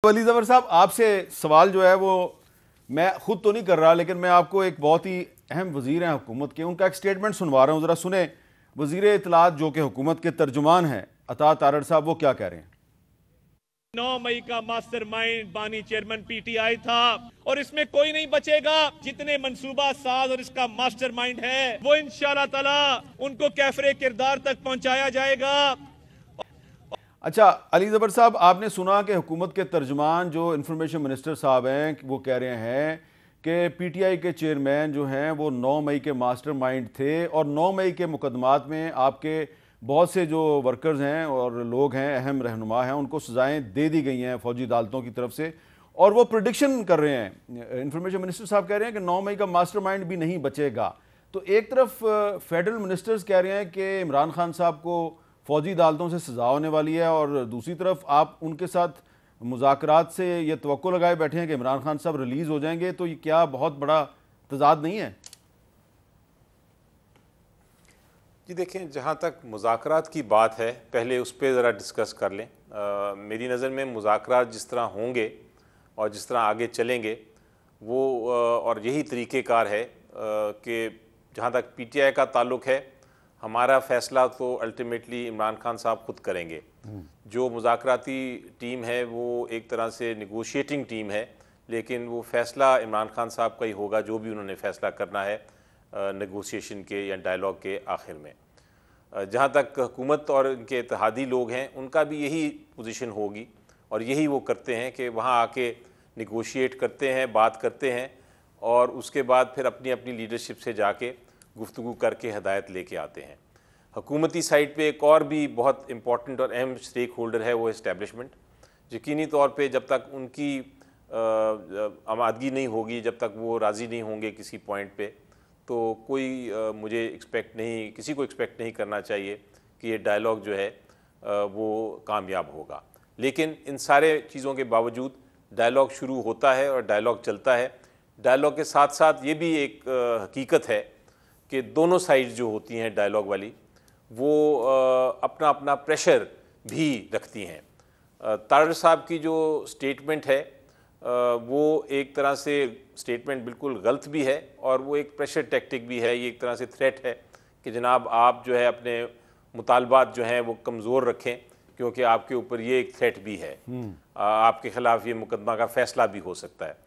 अली ज़फ़र साहब, आपसे सवाल जो है वो मैं खुद तो नहीं कर रहा, लेकिन मैं आपको एक बहुत ही अहम वज़ीर हैं हुकूमत के, उनका एक स्टेटमेंट सुनवा रहा हूँ, ज़रा सुने। वज़ीर इत्तलात जो कि हुकूमत के तर्जुमान हैं अता तारड़ साहब, वो क्या कह रहे हैं। 9 मई का मास्टरमाइंड बानी चेयरमैन पीटीआई था और इसमें कोई नहीं बचेगा। जितने मंसूबा साज और इसका मास्टरमाइंड है वो इंशाअल्लाह ताला उनको कैफरे किरदार तक पहुंचाया जाएगा। अच्छा अली ज़फ़र साहब, आपने सुना कि हुकूमत के तर्जुमान जो इंफॉर्मेशन मिनिस्टर साहब हैं वो कह रहे हैं कि पीटीआई के चेयरमैन जो हैं वो 9 मई के मास्टरमाइंड थे और 9 मई के मुकदमात में आपके बहुत से जो वर्कर्स हैं और लोग हैं, अहम रहनुमा हैं, उनको सज़ाएँ दे दी गई हैं फ़ौजी अदालतों की तरफ से, और वो प्रेडिक्शन कर रहे हैं। इंफॉर्मेशन मिनिस्टर साहब कह रहे हैं कि 9 मई का मास्टरमाइंड भी नहीं बचेगा। तो एक तरफ फेडरल मिनिस्टर्स कह रहे हैं कि इमरान खान साहब को फ़ौजी अदालतों से सज़ा होने वाली है, और दूसरी तरफ आप उनके साथ मुज़ाकरात से ये तवक्को लगाए बैठे हैं कि इमरान खान साहब रिलीज़ हो जाएंगे। तो ये क्या बहुत बड़ा तज़ाद नहीं है? जी देखें, जहाँ तक मुज़ाकरात की बात है, पहले उस पर ज़रा डिस्कस कर लें। मेरी नज़र में मुज़ाकरात जिस तरह होंगे और जिस तरह आगे चलेंगे वो और यही तरीक़ेकार है कि जहाँ तक पीटीआई का ताल्लुक़ है, हमारा फ़ैसला तो अल्टीमेटली इमरान खान साहब खुद करेंगे। जो मुज़ाकराती टीम है वो एक तरह से नेगोशिएटिंग टीम है, लेकिन वो फ़ैसला इमरान खान साहब का ही होगा, जो भी उन्होंने फ़ैसला करना है नेगोशिएशन के या डायलॉग के आखिर में। जहाँ तक हुकूमत और इनके इत्तेहादी लोग हैं, उनका भी यही पोजीशन होगी और यही वो करते हैं कि वहाँ आके नेगोशिएट करते हैं, बात करते हैं और उसके बाद फिर अपनी अपनी लीडरशिप से जाके गुफ्तगू करके हदायत लेके आते हैं। हुकूमती साइड पे एक और भी बहुत इम्पॉर्टेंट और अहम स्टेक होल्डर है, वो इस्टेब्लिशमेंट। यकीनी तौर पे जब तक उनकी आमादगी नहीं होगी, जब तक वो राज़ी नहीं होंगे किसी पॉइंट पे, तो कोई मुझे किसी को एक्सपेक्ट नहीं करना चाहिए कि ये डायलॉग जो है वो कामयाब होगा। लेकिन इन सारे चीज़ों के बावजूद डायलॉग शुरू होता है और डायलॉग चलता है। डायलॉग के साथ साथ ये भी एक हकीकत है कि दोनों साइड जो होती हैं डायलॉग वाली, वो अपना अपना प्रेशर भी रखती हैं। तारड़ साहब की जो स्टेटमेंट है वो एक तरह से स्टेटमेंट बिल्कुल गलत भी है और वो एक प्रेशर टैक्टिक भी है। ये एक तरह से थ्रेट है कि जनाब आप जो है अपने मुतालबात जो हैं वो कमज़ोर रखें, क्योंकि आपके ऊपर ये एक थ्रेट भी है, आपके ख़िलाफ़ ये मुकदमा का फ़ैसला भी हो सकता है।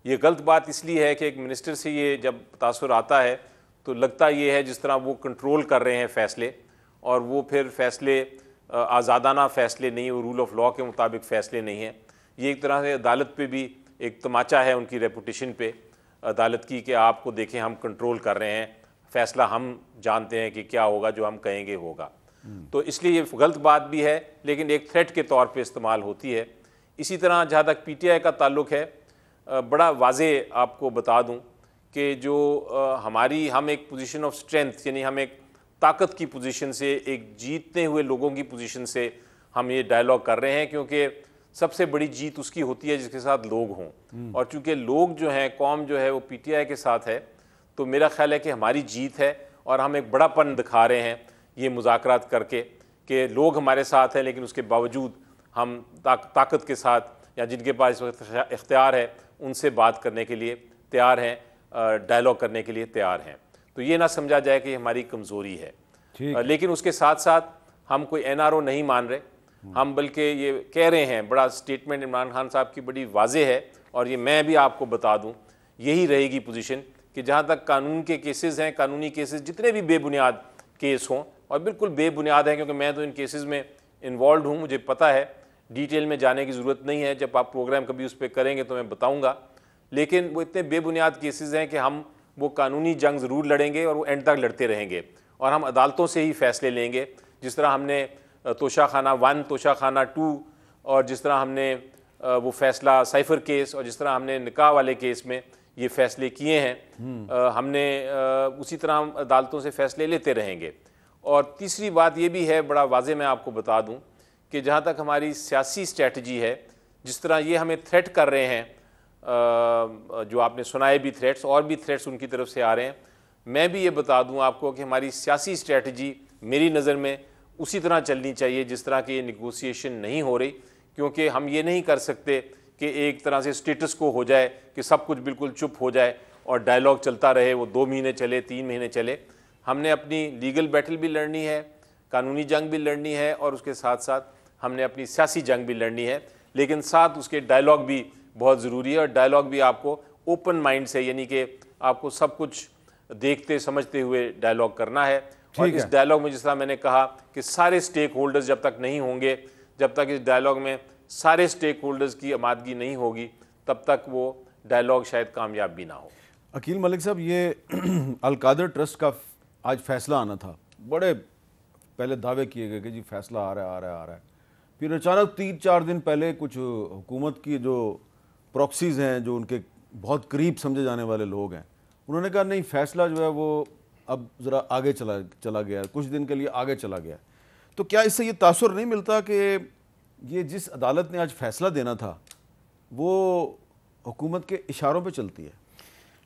ये गलत बात इसलिए है कि एक मिनिस्टर से ये जब तासुर आता है तो लगता ये है जिस तरह वो कंट्रोल कर रहे हैं फ़ैसले, और वो फिर फ़ैसले आज़ादाना फ़ैसले नहीं, वो रूल ऑफ लॉ के मुताबिक फ़ैसले नहीं हैं। ये एक तरह से अदालत पे भी एक तमाचा है, उनकी रेपुटेशन पे अदालत की, कि आपको देखें हम कंट्रोल कर रहे हैं, फ़ैसला हम जानते हैं कि क्या होगा, जो हम कहेंगे होगा। तो इसलिए ये गलत बात भी है, लेकिन एक थ्रेट के तौर पे इस्तेमाल होती है। इसी तरह जहाँ तक पीटीआई का ताल्लुक़ है, बड़ा वाज़े आपको बता दूँ कि जो हम एक पोजीशन ऑफ स्ट्रेंथ, यानी हम एक ताकत की पोजीशन से, एक जीतते हुए लोगों की पोजीशन से हम ये डायलॉग कर रहे हैं, क्योंकि सबसे बड़ी जीत उसकी होती है जिसके साथ लोग हों। और चूँकि लोग जो हैं, कौम जो है वो पीटीआई के साथ है, तो मेरा ख्याल है कि हमारी जीत है और हम एक बड़ापन दिखा रहे हैं ये मुज़ाकरात करके कि लोग हमारे साथ हैं, लेकिन उसके बावजूद हम ताकत के साथ या जिनके पास इस वक्त इख्तियार है उनसे बात करने के लिए तैयार हैं, डायलॉग करने के लिए तैयार हैं। तो ये ना समझा जाए कि हमारी कमज़ोरी है। लेकिन उसके साथ साथ हम कोई एनआरओ नहीं मान रहे, हम बल्कि ये कह रहे हैं, बड़ा स्टेटमेंट इमरान खान साहब की बड़ी वाज़े है, और ये मैं भी आपको बता दूं, यही रहेगी पोजीशन कि जहाँ तक कानून के केसेस हैं, कानूनी केसेस जितने भी बेबुनियाद केस हों, और बिल्कुल बेबुनियाद हैं क्योंकि मैं तो इन केसेस में इन्वॉल्व हूँ, मुझे पता है, डिटेल में जाने की ज़रूरत नहीं है, जब आप प्रोग्राम कभी उस पर करेंगे तो मैं बताऊँगा। लेकिन वो इतने बेबुनियाद केसेस हैं कि हम वो कानूनी जंग ज़रूर लड़ेंगे और वो एंड तक लड़ते रहेंगे, और हम अदालतों से ही फ़ैसले लेंगे। जिस तरह हमने तोशाखाना 1, तोशाखाना 2, और जिस तरह हमने वो फ़ैसला साइफ़र केस, और जिस तरह हमने निकाह वाले केस में ये फ़ैसले किए हैं, हमने उसी तरह हम अदालतों से फ़ैसले लेते रहेंगे। और तीसरी बात ये भी है, बड़ा वाज़े मैं आपको बता दूँ, कि जहाँ तक हमारी सियासी स्ट्रैटेजी है, जिस तरह ये हमें थ्रेट कर रहे हैं, जो आपने सुनाए भी थ्रेट्स, और भी थ्रेट्स उनकी तरफ से आ रहे हैं, मैं भी ये बता दूं आपको कि हमारी सियासी स्ट्रैटेजी मेरी नज़र में उसी तरह चलनी चाहिए जिस तरह की ये नेगोशिएशन नहीं हो रही, क्योंकि हम ये नहीं कर सकते कि एक तरह से स्टेटस को हो जाए कि सब कुछ बिल्कुल चुप हो जाए और डायलॉग चलता रहे, वो 2 महीने चले, 3 महीने चले। हमने अपनी लीगल बैटल भी लड़नी है, कानूनी जंग भी लड़नी है और उसके साथ साथ हमने अपनी सियासी जंग भी लड़नी है, लेकिन साथ उसके डायलॉग भी बहुत ज़रूरी है। और डायलॉग भी आपको ओपन माइंड से, यानी कि आपको सब कुछ देखते समझते हुए डायलॉग करना है। और इस डायलॉग में जिस तरह मैंने कहा कि सारे स्टेक होल्डर्स जब तक नहीं होंगे, जब तक इस डायलॉग में सारे स्टेक होल्डर्स की आमादगी नहीं होगी, तब तक वो डायलॉग शायद कामयाब भी ना हो। अकील मलिक साहब, ये अल-कादर ट्रस्ट का आज फैसला आना था, बड़े पहले दावे किए गए कि जी फैसला आ रहा है, फिर अचानक 3-4 दिन पहले कुछ हुकूमत की जो प्रॉक्सीज़ हैं, जो उनके बहुत करीब समझे जाने वाले लोग हैं, उन्होंने कहा नहीं, फैसला जो है वो अब ज़रा आगे चला गया, कुछ दिन के लिए आगे चला गया। तो क्या इससे ये तासुर नहीं मिलता कि ये जिस अदालत ने आज फैसला देना था वो हुकूमत के इशारों पे चलती है?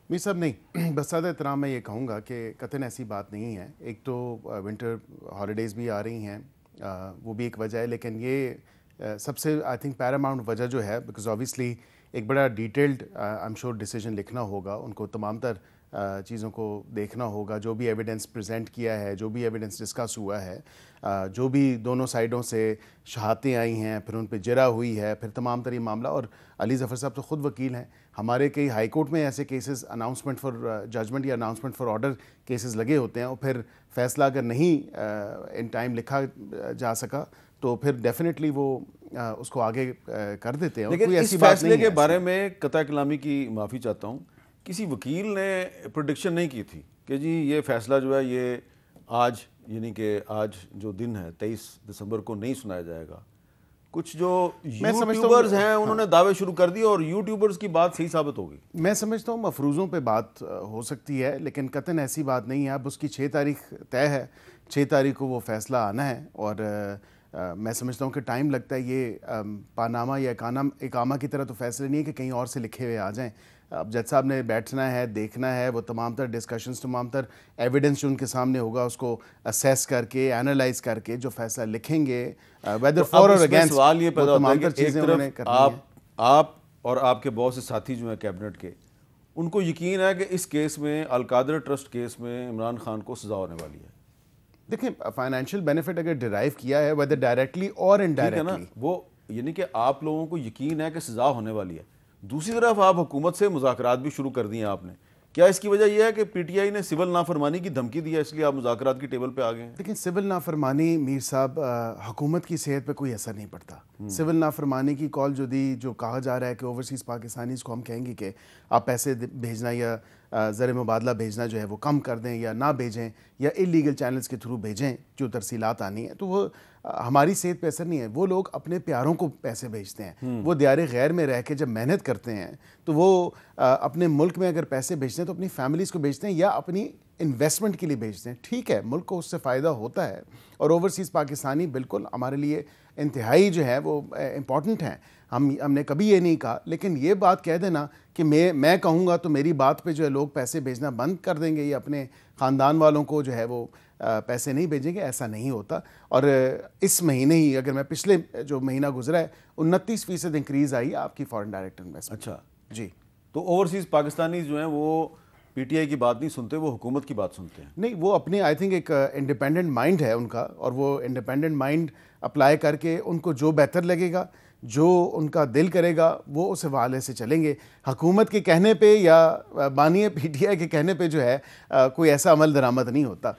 मीर साहब नहीं, बस ज़्यादा एहतराम मैं ये कहूँगा कि कतई ऐसी बात नहीं है। एक तो विंटर हॉलीडेज़ भी आ रही हैं, वो भी एक वजह है, लेकिन ये सबसे आई थिंक पैरामाउंट वजह जो है, बिकॉज ऑब्वियसली एक बड़ा detailed I am sure decision लिखना होगा, उनको तमाम तर चीज़ों को देखना होगा, जो भी एविडेंस प्रेजेंट किया है, जो भी एविडेंस डिस्कस हुआ है, जो भी दोनों साइडों से शहादतें आई हैं, फिर उन पर जरा हुई है, फिर तमाम तरी मामला। और अली ज़फ़र साहब तो ख़ुद वकील हैं, हमारे कई हाई कोर्ट में ऐसे केसेस अनाउंसमेंट फॉर जजमेंट या अनाउंसमेंट फॉर ऑर्डर केसेस लगे होते हैं, और फिर फैसला अगर नहीं इन टाइम लिखा जा सका तो फिर डेफिनेटली वो उसको आगे कर देते हैं। लेकिन इस फैसले के बारे में कतई कलामी की माफ़ी चाहता हूँ, किसी वकील ने प्रेडिक्शन नहीं की थी कि जी ये फैसला जो है ये आज, यानी कि आज जो दिन है 23 दिसंबर को नहीं सुनाया जाएगा। कुछ जो यूट्यूबर्स हैं उन्होंने दावे शुरू कर दिए और यूट्यूबर्स की बात सही साबित होगी। मैं समझता हूँ मफरूज़ों पे बात हो सकती है, लेकिन कतई ऐसी बात नहीं है। अब उसकी 6 तारीख तय है, 6 तारीख को वो फैसला आना है, और मैं समझता हूँ कि टाइम लगता है। ये पानामा या इकामा की तरह तो फैसले नहीं है कि कहीं और से लिखे हुए आ जाएँ। अब जज साहब ने बैठना है, देखना है, वो तमाम तर डिस्कशंस, तमाम तर एविडेंस जो उनके सामने होगा उसको असेस करके, एनालाइज करके जो फैसला लिखेंगे, वेदर फॉर और अगेंस्ट, सवाल ये पैदा होता है कि एक तरफ आप और आपके बहुत से साथी जो हैं कैबिनेट के, उनको यकीन है कि इस केस में, अल-कादर ट्रस्ट केस में इमरान खान को सजा होने वाली है। देखिए, फाइनेंशियल बेनिफिट अगर डिराइव किया है, वेदर डायरेक्टली और इनडायरेक्टली, वो यानी कि आप लोगों को यकीन है कि सजा होने वाली है। दूसरी तरफ आप हुकूमत से मुज़ाकरात भी शुरू कर दिए आपने, क्या इसकी वजह यह है कि पीटीआई ने सिविल नाफरमानी की धमकी दी है, इसलिए आप मुज़ाकरात की टेबल पे आ गए हैं? लेकिन सिविल नाफरमानी मीर साहब, हुकूमत की सेहत पे कोई असर नहीं पड़ता। सिविल नाफरमानी की कॉल जो दी, जो कहा जा रहा है कि ओवरसीज़ पाकिस्तानीज़ को हम कहेंगे कि आप पैसे भेजना या ज़र मुबादला भेजना जो है वो कम कर दें या ना भेजें, या इलीगल चैनल्स के थ्रू भेजें जो तरसीलात आनी है, तो वो हमारी सेहत पे असर नहीं है। वो लोग अपने प्यारों को पैसे भेजते हैं, वो दियारे गैर में रह के जब मेहनत करते हैं तो वो अपने मुल्क में अगर पैसे भेजते हैं तो अपनी फैमिलीज़ को भेजते हैं या अपनी इन्वेस्टमेंट के लिए भेजते हैं। ठीक है, मुल्क को उससे फ़ायदा होता है, और ओवरसीज़ पाकिस्तानी बिल्कुल हमारे लिए इंतहाई जो है वो इम्पॉर्टेंट हैं। हमने कभी ये नहीं कहा, लेकिन ये बात कह देना कि मैं कहूँगा तो मेरी बात पे जो है लोग पैसे भेजना बंद कर देंगे या अपने ख़ानदान वालों को जो है वो पैसे नहीं भेजेंगे, ऐसा नहीं होता। और इस महीने ही, अगर मैं पिछले जो महीना गुजरा है, 29% इंक्रीज़ आई आपकी फॉरेन डायरेक्ट इन्वेस्टमेंट। अच्छा जी, तो ओवरसीज़ पाकिस्तानी जो हैं वो पीटीआई की बात नहीं सुनते, वो हुकूमत की बात सुनते हैं। नहीं, वो अपने आई थिंक एक इंडिपेंडेंट माइंड है उनका, और वो इंडिपेंडेंट माइंड अप्लाई करके उनको जो बेहतर लगेगा, जो उनका दिल करेगा, वो उस हवाले से चलेंगे। हुकूमत के कहने पे या बानी पीटीआई के कहने पे जो है कोई ऐसा अमल दरामद नहीं होता।